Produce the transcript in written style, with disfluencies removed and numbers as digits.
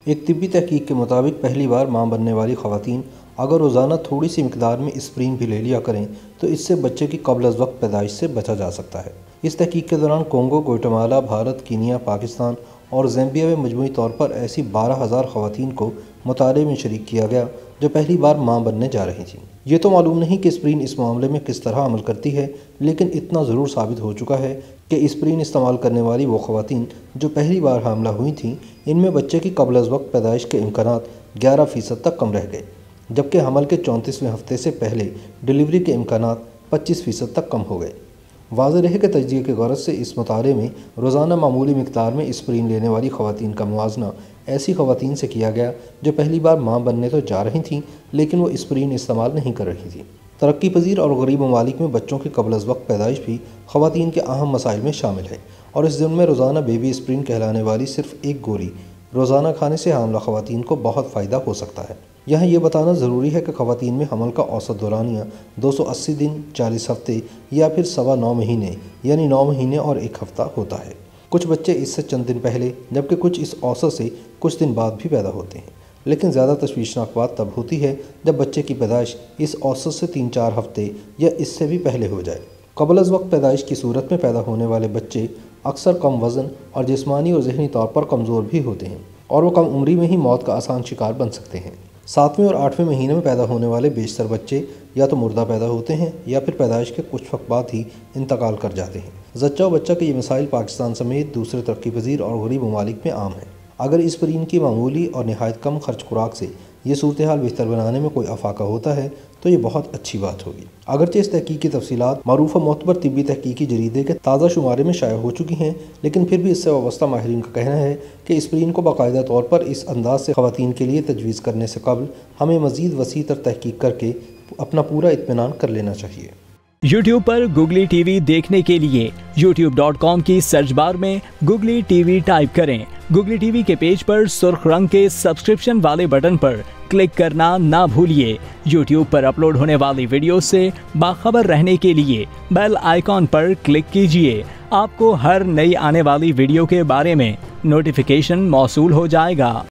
ایک طبی تحقیق کے مطابق پہلی بار ماں بننے والی خواتین اگر روزانہ تھوڑی سی مقدار میں اسپرین بھی لے لیا کریں تو اس سے بچے کی قبل از وقت پیدائش سے بچا جا سکتا ہے۔ اس تحقیق کے دوران کونگو، گواٹیمالا، بھارت، کینیا، پاکستان اور زامبیا میں مجموعی طور پر ایسی 12,000 خواتین کو مطالعے میں شریک کیا گیا جو پہلی بار ماں بننے جا رہی تھیں۔ یہ تو معلوم نہیں کہ اسپرین اس معاملے میں کس طرح عمل کرتی ہے، لیکن اتنا ضرور ثابت ہو چکا ہے کہ اسپرین استعمال کرنے والی وہ خواتین جو پہلی بار حاملہ ہوئی تھیں، ان میں بچے کی قبل از وقت پیدائش کے امکانات 11% تک کم رہ گئے، جبکہ حمل کے 34ویں ہفتے سے پہلے ڈیلیوری کے امکانات 25% تک کم ہو گئے۔ واضح رہے کہ تجزیے کے غرض سے اس مطالعے میں روزانہ معمولی مقدار میں اسپرین لینے والی خواتین کا موازنہ ایسی خواتین سے کیا گیا جو پہلی بار ماں بننے تو جا رہی تھیں لیکن وہ اسپرین استعمال نہیں کر رہی تھیں۔ ترقی پذیر اور غریب ممالک میں بچوں کی قبل از وقت پیدائش بھی خواتین کے اہم مسائل میں شامل ہے، اور اس ضمن میں روزانہ بیبی اسپرین کہلانے والی صرف ایک گولی روزانہ کھانے سے حاملہ خواتین کو بہت فائدہ ہو سکتا ہے۔ یہاں یہ بتانا ضروری ہے کہ خواتین میں حمل کا اوسط دورانیہ 280 دن، 40 ہفتے یا پھر 9.25 مہینے یعنی 9 مہینے اور 1 ہفتہ ہوتا ہے۔ کچھ بچے اس سے چند دن پہلے جبکہ کچھ اس اوسط سے کچھ دن بعد بھی پیدا ہوتے ہیں، لیکن زیادہ تشویشناک بات تب ہوتی ہے جب بچے کی پیدائش اس اوسط سے 3-4 ہفتے یا اس سے بھی پہلے ہو جائے۔ قبل از وقت پیدائش کی صورت میں پیدا ہونے والے بچے اکثر کم وزن اور جسمانی اور ذہنی طور پر کمزور بھی ہوتے ہیں، اور وہ کم عمری میں ہی موت کا آسان شکار بن سکتے ہیں۔ 7ویں اور 8ویں مہینے میں پیدا ہونے والے بیشتر بچے یا تو مردہ پیدا ہوتے ہیں یا پھر پیدائش کے کچھ وقت بعد ہی انتقال کر جاتے ہیں۔ زچہ و بچہ کی یہ مسائل پاکستان سمیت دوسرے ترقی پذیر اور غریب ممالک میں عام ہیں۔ اگر اسپرین کی معمولی اور نہایت کم خرچ خوراک سے یہ صورتحال بہتر بنانے میں کوئی افاقہ ہوتا ہے تو یہ بہت اچھی بات ہوگی۔ اگرچہ اس تحقیق کی تفصیلات معروف و معتبر طبی تحقیقی جریدے کے تازہ شمارے میں شائع ہو چکی ہیں، لیکن پھر بھی اس سے وابستہ ماہرین کا کہنا ہے کہ اسپرین کو باقاعدہ طور پر اس انداز سے خواتین کے لیے تجویز کرنے سے قبل ہمیں مزید وسیع تر تحقیق کر کے اپنا پورا اطمینان کر لینا چاہیے۔ یوٹیوب پر گوگلی ٹی وی دیکھنے کے لیے youtube.com کی سرچ بار میں گوگلی ٹی وی ٹائپ کریں۔ گوگلی ٹی وی کے پیج پر سرخ رنگ کے سبسکرپشن والے بٹن پر کلک کرنا نہ بھولیے۔ یوٹیوب پر اپلوڈ ہونے والی ویڈیو سے باخبر رہنے کے لیے بیل آئیکن پر کلک کیجیے۔ آپ کو ہر نئی آنے والی ویڈیو کے بارے میں نوٹیفیکیشن موصول ہو جائے گا۔